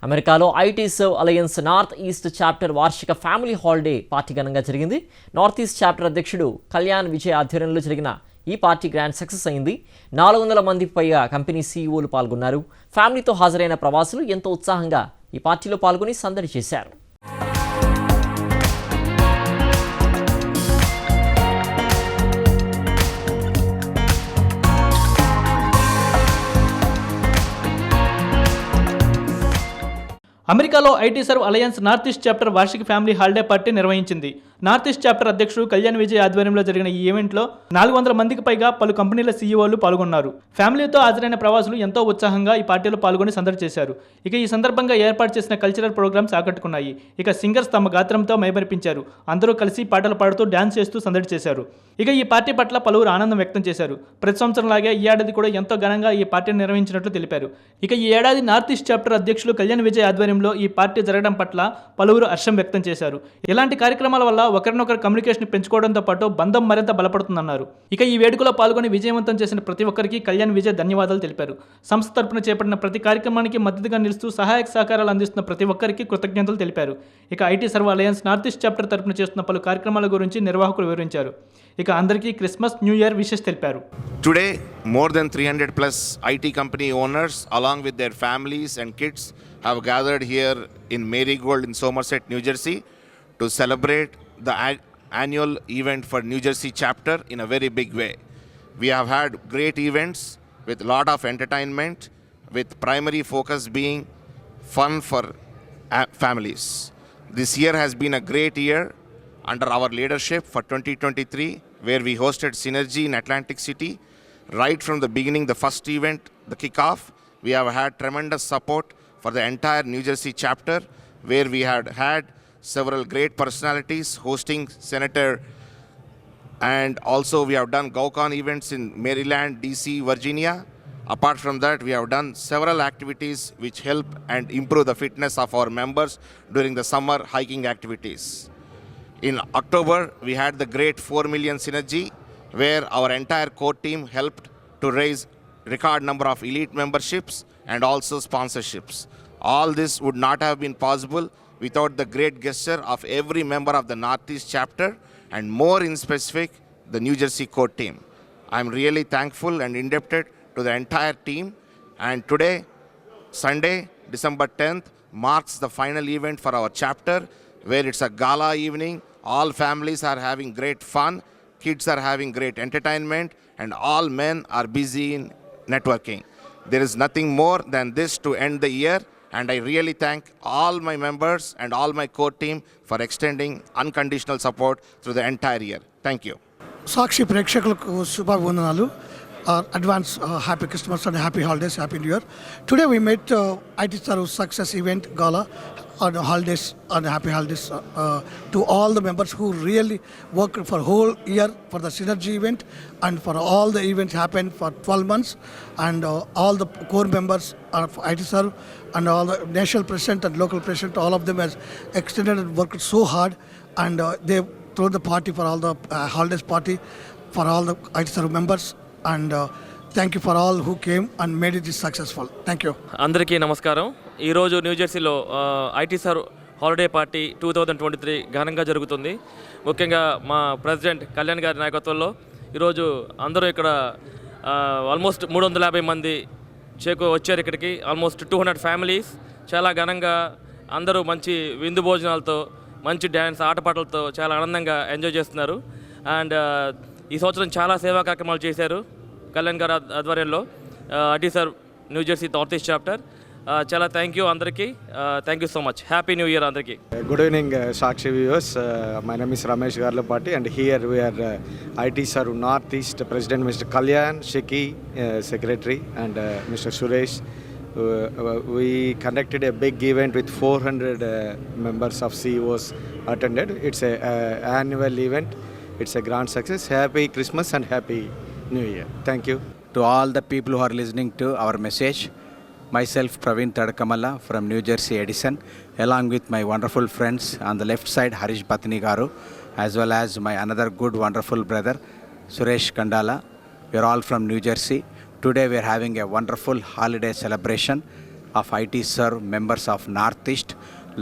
అమెరికాలో IT serve alliance north east chapter వార్షిక family holiday party ఘనంగా జరిగింది. నార్త్ ఈస్ట్ చాప్టర్ అధ్యక్షుడు కళ్యాణ్ విజయ్ ఆధ్వర్యంలో జరిగిన ఈ పార్టీ గ్రాండ్ సక్సెస్ అయింది. 400 మందికి పైగా కంపెనీ సీఈఓలు పాల్గొన్నారు. ఫ్యామిలీతో హాజరైన ప్రవాసులు ఎంతో ఉత్సాహంగా ఈ పార్టీలో పాల్గొని సందడి చేశారు. అమెరికాలో IT serve alliance north east chapter వార్షిక ఫ్యామిలీ హాలిడే పార్టీ నిర్వహించింది. నార్త్ ఈస్ట్ చాప్టర్ అధ్యక్షుడు కళ్యాణ్ విజయ్ ఆధ్వర్యంలో జరిగిన ఈ ఈవెంట్లో 400 మందికి పైగా పలు కంపెనీల సీఈఓలు పాల్గొన్నారు. ఫ్యామిలీతో హాజరైన ప్రవాసులు ఎంతో ఉత్సాహంగా ఈ పార్టీలో పాల్గొని సందడి చేశారు. ఇక ఈ సందర్భంగా ఏర్పాటు చేసిన కల్చరల్ ప్రోగ్రామ్స్ ఆకట్టుకున్నాయి. ఇక సింగర్స్ తమ గాత్రంతో మైమరిపించారు. అందరూ కలిసి పాటలు పాడుతూ డ్యాన్స్ చేస్తూ సందడి చేశారు. ఇక ఈ పార్టీ పట్ల పలువురు ఆనందం వ్యక్తం చేశారు. ప్రతి సంవత్సరంలాగే ఈ ఏడాది కూడా ఎంతో ఘనంగా ఈ పార్టీని నిర్వహించినట్లు తెలిపారు. ఇక ఈ ఏడాది నార్త్ ఈస్ట్ చాప్టర్ అధ్యక్షులు కళ్యాణ్ విజయ్ ఆధ్వర్యంలో ఈ పార్టీ జరగడం పట్ల పలువురు హర్షం వ్యక్తం చేశారు. ఇలాంటి కార్యక్రమాల వల్ల ఒకరినొకరు కమ్యూనికేషన్ పెంచుకోవడంతో పాటు బంధం మరింత బలపడుతుందన్నారు. ఇక ఈ వేడుకలో పాల్గొని విజయవంతం చేసిన ప్రతి ఒక్కరికి కళ్యాణ్ విజయ్ ధన్యవాదాలు తెలిపారు. సంస్థ తరపున చేపట్టిన ప్రతి కార్యక్రమానికి మద్దతుగా నిలుస్తూ సహాయక సహకారాలు అందిస్తున్న ప్రతి ఒక్కరికి కృతజ్ఞతలు తెలిపారు. ఇక IT serve alliance north east chapter తరపున చేస్తున్న పలు కార్యక్రమాల గురించి నిర్వాహకులు వివరించారు. ఇక అందరికీ క్రిస్మస్ న్యూ ఇయర్ విషెస్ తెలిపారు. Today, more than 300 plus IT company owners along with their families and kids have gathered here in Marigold in Somerset, New Jersey to celebrate the annual event for New Jersey chapter in a very big way. We have had great events with a lot of entertainment, with primary focus being fun for families. This year has been a great year under our leadership for 2023, where we hosted Synergy in Atlantic City. Right from the beginning, the first event, the kickoff, we have had tremendous support for the entire New Jersey chapter, where we had several great personalities hosting Senator, and also we have done GoCon events in Maryland, DC, Virginia. Apart from that, we have done several activities which help and improve the fitness of our members during the summer hiking activities. In October, we had the great 4 million Synergy, where our entire core team helped to raise record number of elite memberships and also sponsorships. All this would not have been possible without the great gesture of every member of the Northeast chapter, and more in specific, the New Jersey core team. I'm really thankful and indebted to the entire team. And today, Sunday, December 10th, marks the final event for our chapter, where it's a gala evening. All families are having great fun, kids are having great entertainment, and all men are busy in networking. There is nothing more than this to end the year, and I really thank all my members and all my core team for extending unconditional support through the entire year. Thank you. సాక్షి ప్రేక్షకులకు శుభాభివందనాలు. Advance happy Christmas and happy holidays, happy New Year. Today we met IT Serve Success Event Gala on holidays and happy holidays to all the members who really worked for whole year for the Synergy event, and for all the events happened for 12 months, and all the core members of IT Serve and all the national president and local president, all of them has extended and worked so hard, and they threw the party for all the holidays party for all the IT Serve members. And thank you for all who came and made it successful. Thank you. అందరికీ నమస్కారం. ఈరోజు న్యూజెర్సీలో IT serve holiday party 2023 ఘనంగా జరుగుతుంది. ముఖ్యంగా మా president Kalyan గారి నాయకత్వంలో ఈరోజు అందరూ ఇక్కడ ఆల్మోస్ట్ 350 మంది వచ్చారు ఇక్కడికి. ఆల్మోస్ట్ 200 ఫ్యామిలీస్ చాలా ఘనంగా అందరూ మంచి విందు భోజనాలతో, మంచి డ్యాన్స్ ఆటపాటలతో చాలా ఆనందంగా ఎంజాయ్ చేస్తున్నారు. అండ్ ఈ సంవత్సరం చాలా సేవా కార్యక్రమాలు చేశారు కళ్యాణ్ గారి ఆధ్వర్యంలో IT serve new Jersey north east chapter. చాలా థ్యాంక్ యూ అందరికీ. Thank you so much. Happy new year అందరికీ. Good evening, Sakshi viewers. My name is Ramesh Garlapati, and here we are IT Serve Northeast President Mr. Kalyan Shiki, Secretary, and Mr. Suresh. We conducted a big event with 400 members of CEOs attended. It's a annual event. It's a grand success. Happy Christmas and Happy New Year. Thank you. To all the people who are listening to our message, myself Praveen Tadakamalla from New Jersey Edison, along with my wonderful friends on the left side Harish Patni Garu, as well as my another good wonderful brother Suresh Kandala. We are all from New Jersey. Today we are having a wonderful holiday celebration of IT Serve members of Northeast.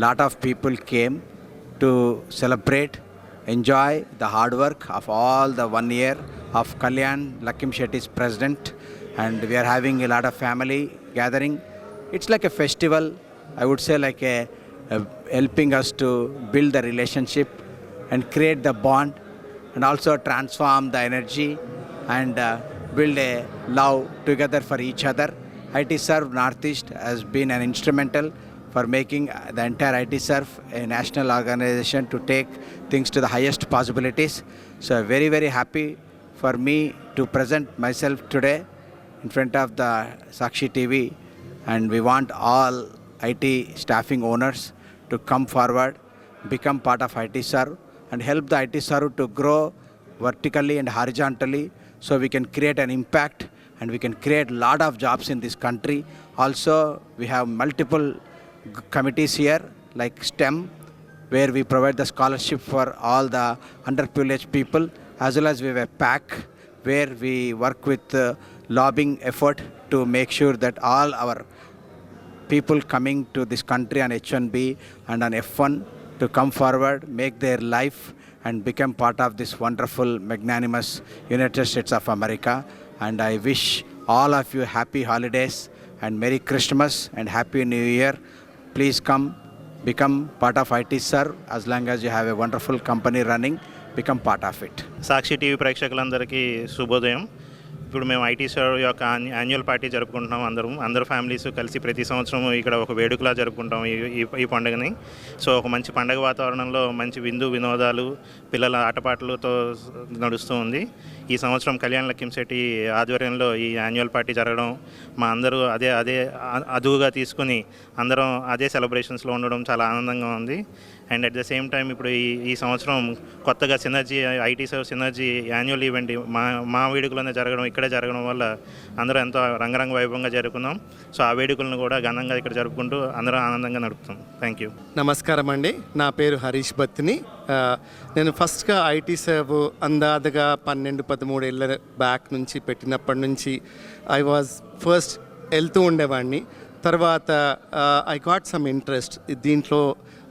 Lot of people came to celebrate, enjoy the hard work of all the 1 year of Kalyan Lakim Shetty's president, and we are having a lot of family gathering. It's like a festival, I would say, like a helping us to build the relationship and create the bond, and also transform the energy and build a love together for each other. IT Serve Northeast has been an instrumental for making the entire IT Serve a national organization to take things to the highest possibilities. So I'm very, very happy for me to present myself today in front of the Sakshi TV, and we want all IT staffing owners to come forward, become part of IT Serve, and help the IT Serve to grow vertically and horizontally, so we can create an impact and we can create a lot of jobs in this country. Also, we have multiple committees here like STEM, where we provide the scholarship for all the underprivileged people, as well as we have a PAC where we work with lobbying effort to make sure that all our people coming to this country on H1B and on F1 to come forward, make their life and become part of this wonderful, magnanimous United States of America. And I wish all of you happy holidays and Merry Christmas and Happy New Year. Please come, become part of IT Serve. As long as you have a wonderful company running, become part of it. Sakshi TV ప్రేక్షకులందరికీ శుభోదయం. ఇప్పుడు మేము IT serve యొక్క annual party జరుపుకుంటున్నాం. అందరూ families కలిసి ప్రతి సంవత్సరం ఇక్కడ ఒక వేడుకలా జరుపుకుంటాం ఈ పండుగని. సో ఒక మంచి పండుగ వాతావరణంలో మంచి వినోదాలు, పిల్లల ఆటపాటలతో నడుస్తూ ఉంది. ఈ సంవత్సరం కళ్యాణ్ లక్కీం శెట్టి ఆధ్వర్యంలో ఈ యాన్యువల్ పార్టీ జరగడం, మా అందరూ అదే అదువుగా తీసుకుని అందరం అదే సెలబ్రేషన్స్లో ఉండడం చాలా ఆనందంగా ఉంది. And at the same time ఇప్పుడు ఈ సంవత్సరం కొత్తగా synergy IT serve synergy annual event మా వేడుకలోనే ఇక్కడే జరగడం వల్ల అందరూ ఎంతో రంగరంగ వైభవంగా జరుపుకున్నాం. సో ఆ వేడుకలను కూడా ఘనంగా ఇక్కడ జరుపుకుంటూ అందరూ ఆనందంగా నడుపుతాం. Thank you. నమస్కారం అండి, నా పేరు హరీష్ బత్ని. నేను ఫస్ట్గా ఐటీ సర్వ్ అందాదగా 12-13 ఏళ్ళ బ్యాక్ నుంచి పెట్టినప్పటి నుంచి ఐ వాజ్ ఫస్ట్ వెళ్తూ ఉండేవాడిని. తర్వాత ఐ గాట్ సమ్ ఇంట్రెస్ట్ దీంట్లో.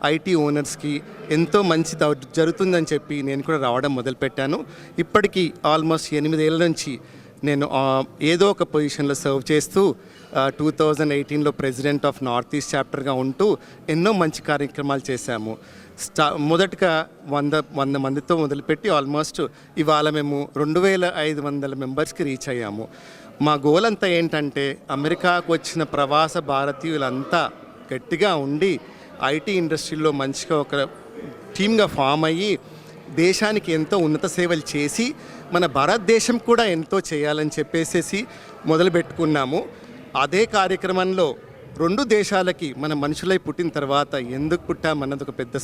ఐటీ ఓనర్స్కి ఎంతో మంచి జరుగుతుందని చెప్పి నేను కూడా రావడం మొదలుపెట్టాను. ఇప్పటికీ ఆల్మోస్ట్ 8 ఏళ్ళ నుంచి నేను ఏదో ఒక పొజిషన్లో సర్వ్ చేస్తూ 2018లో ప్రెసిడెంట్ ఆఫ్ నార్త్ ఈస్ట్ చాప్టర్గా ఉంటూ ఎన్నో మంచి కార్యక్రమాలు చేశాము. మొదటగా 100 మందితో మొదలుపెట్టి ఆల్మోస్ట్ ఇవాళ మేము 2500 మెంబర్స్కి రీచ్ అయ్యాము. మా గోల్ అంతా ఏంటంటే అమెరికాకు వచ్చిన ప్రవాస భారతీయులంతా గట్టిగా ఉండి ఐటీ ఇండస్ట్రీలో మంచిగా ఒక టీమ్గా ఫామ్ అయ్యి దేశానికి ఎంతో ఉన్నత సేవలు చేసి మన భారతదేశం కూడా ఎంతో చేయాలని చెప్పేసి మొదలుపెట్టుకున్నాము. అదే కార్యక్రమంలో 2 దేశాలకి మన మనుషులై పుట్టిన తర్వాత ఎందుకు పుట్టామన్నది ఒక పెద్ద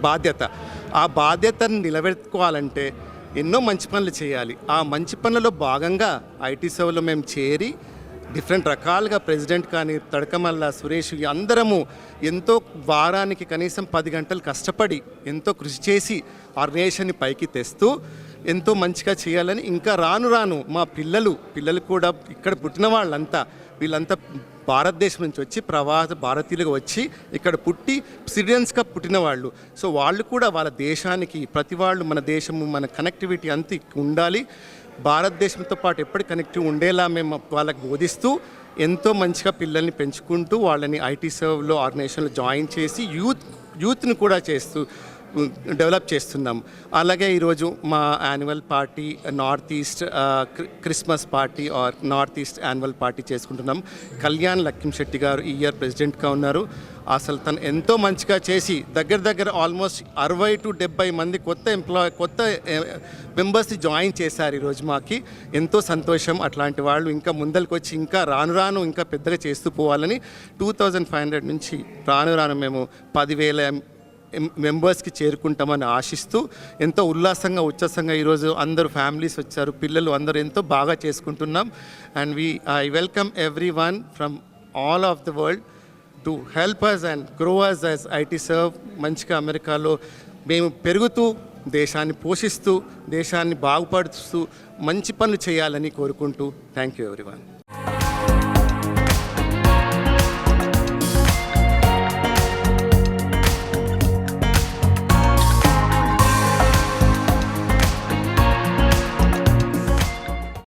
బాధ్యత. ఆ బాధ్యతను నిలబెట్టుకోవాలంటే ఎన్నో మంచి పనులు చేయాలి. ఆ మంచి పనులలో భాగంగా ఐటీ సేవలో మేము చేరి డిఫరెంట్ రకాలుగా ప్రెసిడెంట్ కానీ తడకమల్ల సురేష్ అందరము ఎంతో వారానికి కనీసం 10 గంటలు కష్టపడి ఎంతో కృషి చేసి ఆర్గనైజేషన్ని పైకి తెస్తూ ఎంతో మంచిగా చేయాలని, ఇంకా రాను మా పిల్లలు కూడా ఇక్కడ పుట్టిన వాళ్ళంతా వీళ్ళంతా భారతదేశం నుంచి వచ్చి ప్రవాస భారతీయులుగా వచ్చి ఇక్కడ పుట్టి సిటిజన్స్గా పుట్టిన వాళ్ళు. సో వాళ్ళు కూడా వాళ్ళ దేశానికి ప్రతి వాళ్ళు మన దేశము మన కనెక్టివిటీ అంతా ఉండాలి, భారతదేశంతో పాటు ఎప్పటి కనెక్టివ్ ఉండేలా మేము వాళ్ళకి బోధిస్తూ ఎంతో మంచిగా పిల్లల్ని పెంచుకుంటూ వాళ్ళని ఐటీ సర్వ్లో ఆర్గనైజేషన్లో జాయిన్ చేసి యూత్ని కూడా డెవలప్ చేస్తున్నాం. అలాగే ఈరోజు మా annual party north east Christmas party or north east annual party చేసుకుంటున్నాం. కళ్యాణ్ లక్కీం శెట్టి గారు ఈ ఇయర్ ప్రెసిడెంట్గా ఉన్నారు. అసలు తను ఎంతో మంచిగా చేసి దగ్గర ఆల్మోస్ట్ 60-70 మంది కొత్త మెంబర్స్ని జాయిన్ చేశారు ఈరోజు. మాకి ఎంతో సంతోషం. అట్లాంటి వాళ్ళు ఇంకా ముందరికి వచ్చి ఇంకా రాను ఇంకా పెద్దగా చేస్తూ పోవాలని 2500 నుంచి రాను మేము 10,000 మెంబర్స్కి చేరుకుంటామని ఆశిస్తూ ఎంతో ఉల్లాసంగా ఈరోజు అందరూ ఫ్యామిలీస్ వచ్చారు, పిల్లలు అందరూ ఎంతో బాగా చేసుకుంటున్నాం. And I welcome everyone from all of the world to help us and grow us as IT serve. మంచిగా అమెరికాలో మేము పెరుగుతూ దేశాన్ని పోషిస్తూ దేశాన్ని బాగుపరుస్తూ మంచి పనులు చేయాలని కోరుకుంటూ థ్యాంక్ యూ ఎవ్రీవన్.